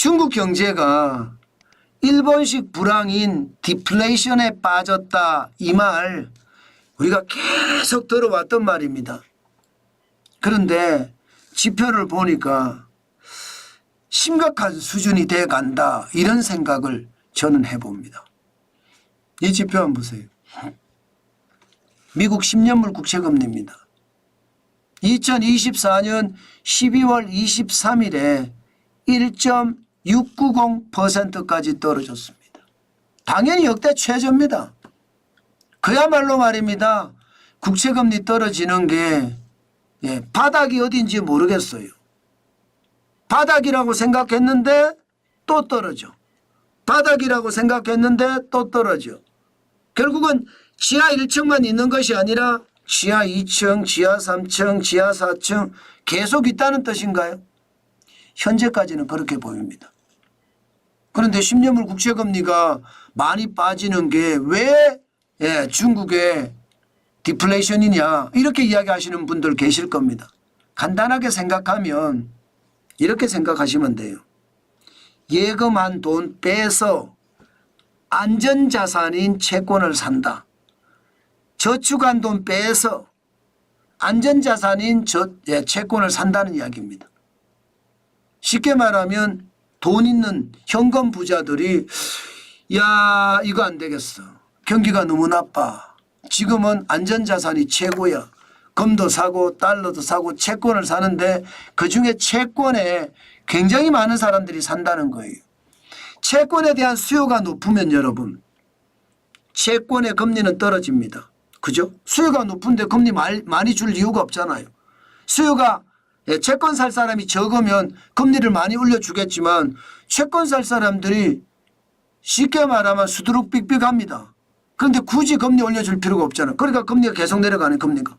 중국 경제가 일본식 불황인 디플레이션에 빠졌다 이 말 우리가 계속 들어왔던 말입니다. 그런데 지표를 보니까 심각한 수준이 돼 간다 이런 생각을 저는 해봅니다. 이 지표 한번 보세요. 미국 10년물 국채금리입니다. 2024년 12월 23일에 1.690%까지 떨어졌습니다. 당연히 역대 최저입니다. 그야말로 말입니다. 국채금리 떨어지는 게 바닥이 어딘지 모르겠어요. 바닥이라고 생각했는데 또 떨어져. 바닥이라고 생각했는데 또 떨어져. 결국은 지하 1층만 있는 것이 아니라 지하 2층, 지하 3층, 지하 4층 계속 있다는 뜻인가요? 현재까지는 그렇게 보입니다. 그런데 10년물 국채금리가 많이 빠지는 게 왜 중국의 디플레이션이냐 이렇게 이야기하시는 분들 계실 겁니다. 간단하게 생각하면 이렇게 생각하시면 돼요. 예금한 돈 빼서 안전자산인 채권을 산다. 저축한 돈 빼서 안전자산인 채권을 산다는 이야기입니다. 쉽게 말하면 돈 있는 현금 부자들이 야 이거 안 되겠어. 경기가 너무 나빠. 지금은 안전자산이 최고야. 금도 사고 달러도 사고 채권을 사는데 그중에 채권에 굉장히 많은 사람들이 산다는 거예요. 채권에 대한 수요가 높으면 여러분 채권의 금리는 떨어집니다. 그죠? 수요가 높은데 금리 많이 줄 이유가 없잖아요. 수요가 채권 살 사람이 적으면 금리를 많이 올려주겠지만 채권 살 사람들이 쉽게 말하면 수두룩 삑삑합니다. 그런데 굳이 금리 올려줄 필요가 없잖아요. 그러니까 금리가 계속 내려가는 금리가.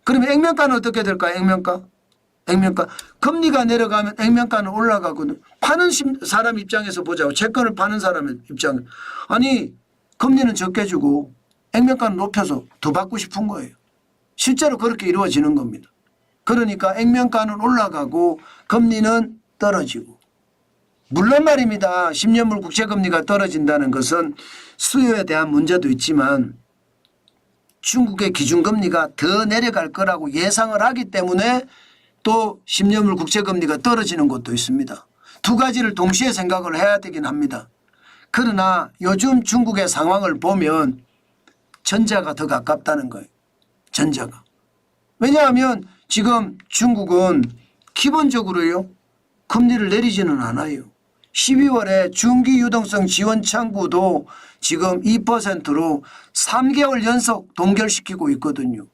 그러면 액면가는 어떻게 될까요? 액면가. 금리가 내려가면 액면가는 올라가거든요. 파는 사람 입장에서 보자고. 채권을 파는 사람 입장에. 아니 금리는 적게 주고 액면가는 높여서 더 받고 싶은 거예요. 실제로 그렇게 이루어지는 겁니다. 그러니까 액면가는 올라가고 금리는 떨어지고. 물론 말입니다. 10년물 국채금리가 떨어진다는 것은 수요에 대한 문제도 있지만 중국의 기준금리가 더 내려갈 거라고 예상을 하기 때문에 또 10년물 국채금리가 떨어지는 것도 있습니다. 두 가지를 동시에 생각을 해야 되긴 합니다. 그러나 요즘 중국의 상황을 보면 전자가 더 가깝다는 거예요. 전자가. 왜냐하면 지금 중국은 기본적으로요. 금리를 내리지는 않아요. 12월에 중기 유동성 지원 창구도 지금 2%로 3개월 연속 동결시키고 있거든요.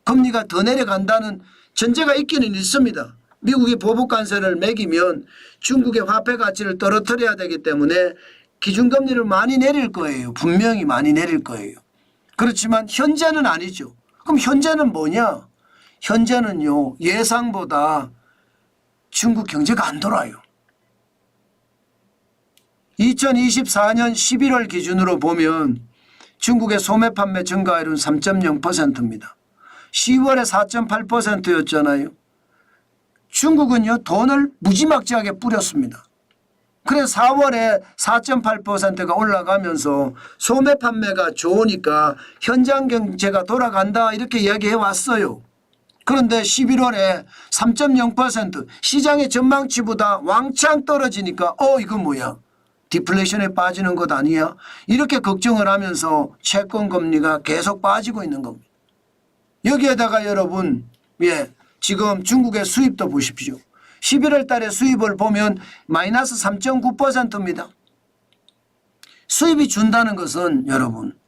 금리가 더 내려간다는 전제가 있기는 있습니다. 미국이 보복 관세를 매기면 중국의 화폐 가치를 떨어뜨려야 되기 때문에 기준금리를 많이 내릴 거예요. 분명히 많이 내릴 거예요. 그렇지만 현재는 아니죠. 그럼 현재는 뭐냐? 현재는요. 예상보다 중국 경제가 안 돌아요. 2024년 11월 기준으로 보면 중국의 소매 판매 증가율은 3.0%입니다. 10월에 4.8%였잖아요. 중국은요 돈을 무지막지하게 뿌렸습니다. 그래서 4월에 4.8%가 올라가면서 소매 판매가 좋으니까 현장 경제가 돌아간다 이렇게 이야기해 왔어요. 그런데 11월에 3.0% 시장의 전망치보다 왕창 떨어지니까 이건 뭐야? 디플레이션에 빠지는 것 아니야? 이렇게 걱정을 하면서 채권 금리가 계속 빠지고 있는 겁니다. 여기에다가 여러분 지금 중국의 수입도 보십시오. 11월 달에 수입을 보면 마이너스 3.9%입니다. 수입이 준다는 것은 여러분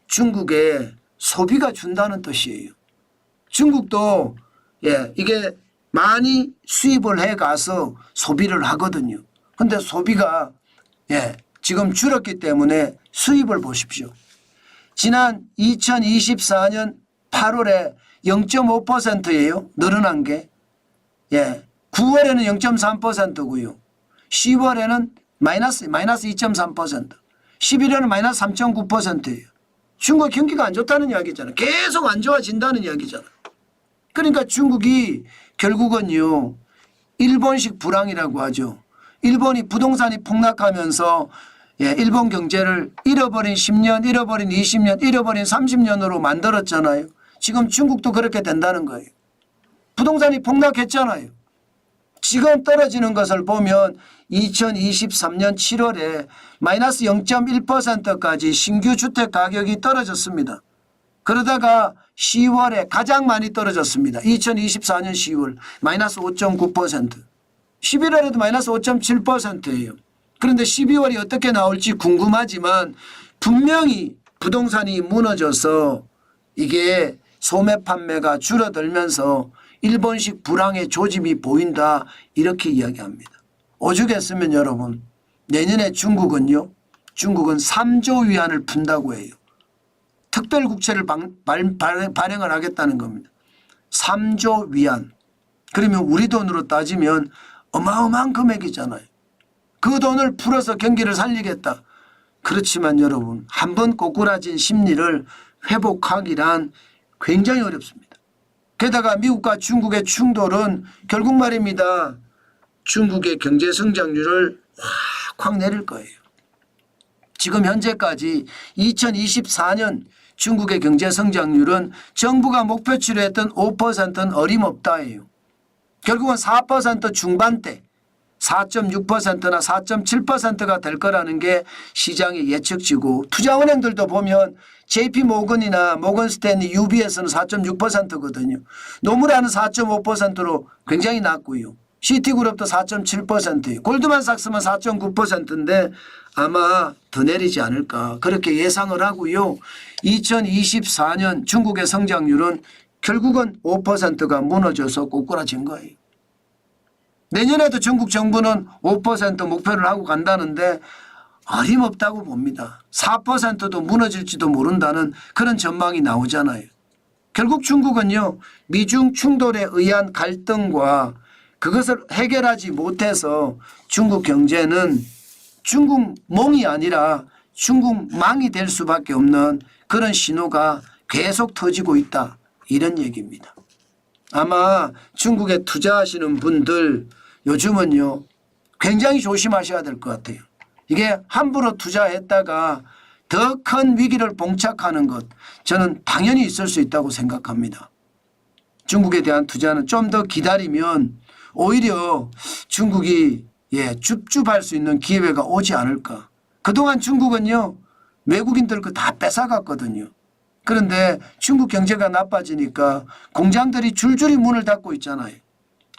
중국의 소비가 준다는 뜻이에요. 중국도 이게 많이 수입을 해가서 소비를 하거든요. 그런데 소비가 지금 줄었기 때문에 수입을 보십시오. 지난 2024년 8월에 0.5%예요. 늘어난 게. 9월에는 0.3%고요. 10월에는 마이너스 2.3%. 11월에는 마이너스 3.9%예요. 중국 경기가 안 좋다는 이야기잖아요. 계속 안 좋아진다는 이야기잖아요. 그러니까 중국이 결국은요. 일본식 불황이라고 하죠. 일본이 부동산이 폭락하면서 일본 경제를 잃어버린 10년, 잃어버린 20년, 잃어버린 30년으로 만들었잖아요. 지금 중국도 그렇게 된다는 거예요. 부동산이 폭락했잖아요. 지금 떨어지는 것을 보면 2023년 7월에 마이너스 0.1%까지 신규 주택 가격이 떨어졌습니다. 그러다가 10월에 가장 많이 떨어졌습니다. 2024년 10월 마이너스 5.9%. 11월에도 마이너스 5.7%예요. 그런데 12월이 어떻게 나올지 궁금하지만 분명히 부동산이 무너져서 이게 소매 판매가 줄어들면서 일본식 불황의 조짐이 보인다 이렇게 이야기합니다. 오죽했으면 여러분 내년에 중국은 3조 위안을 푼다고 해요. 특별국채를 발행을 하겠다는 겁니다. 3조 위안. 그러면 우리 돈으로 따지면 어마어마한 금액이잖아요. 그 돈을 풀어서 경기를 살리겠다. 그렇지만 여러분 한번 꼬꾸라진 심리를 회복하기란 굉장히 어렵습니다. 게다가 미국과 중국의 충돌은 결국 말입니다. 중국의 경제 성장률을 확 내릴 거예요. 지금 현재까지 2024년 중국의 경제 성장률은 정부가 목표치로 했던 5%는 어림없다예요. 결국은 4% 중반대 4.6%나 4.7%가 될 거라는 게 시장의 예측치고 투자은행들도 보면 JP모건이나 모건스탠리 UBS는 4.6%거든요. 노무라는 4.5%로 굉장히 낮고요. 시티그룹도 4.7%예요. 골드만삭스만 4.9%인데 아마 더 내리지 않을까 그렇게 예상을 하고요. 2024년 중국의 성장률은 결국은 5%가 무너져서 꼬꾸라진 거예요. 내년에도 중국 정부는 5% 목표를 하고 간다는데 어림없다고 봅니다. 4%도 무너질지도 모른다는 그런 전망이 나오잖아요. 결국 중국은요. 미중 충돌에 의한 갈등과 그것을 해결하지 못해서 중국 경제는 중국몽이 아니라 중국망이 될 수밖에 없는 그런 신호가 계속 터지고 있다. 이런 얘기입니다. 아마 중국에 투자하시는 분들 요즘은요. 굉장히 조심하셔야 될 것 같아요. 이게 함부로 투자했다가 더 큰 위기를 봉착하는 것 저는 당연히 있을 수 있다고 생각합니다. 중국에 대한 투자는 좀 더 기다리면 오히려 중국이 줍줍할 수 있는 기회가 오지 않을까. 그동안 중국은요. 외국인들 거 다 뺏어갔거든요. 그런데 중국 경제가 나빠지니까 공장들이 줄줄이 문을 닫고 있잖아요.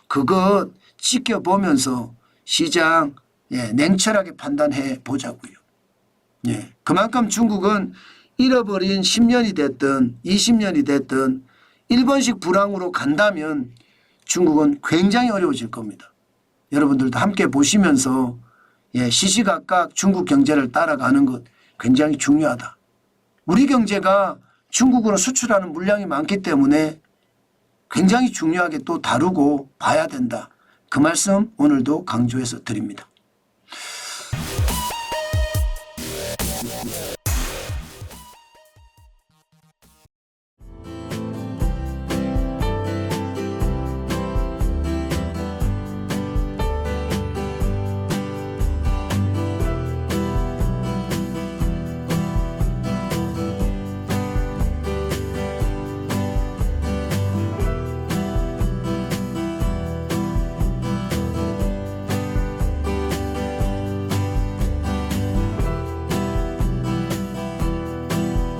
그거 지켜보면서 시장 냉철하게 판단해 보자고요. 그만큼 중국은 잃어버린 10년이 됐든 20년이 됐든 일본식 불황으로 간다면 중국은 굉장히 어려워질 겁니다. 여러분들도 함께 보시면서 시시각각 중국 경제를 따라가는 것 굉장히 중요하다. 우리 경제가 중국으로 수출하는 물량이 많기 때문에 굉장히 중요하게 또 다루고 봐야 된다. 그 말씀 오늘도 강조해서 드립니다.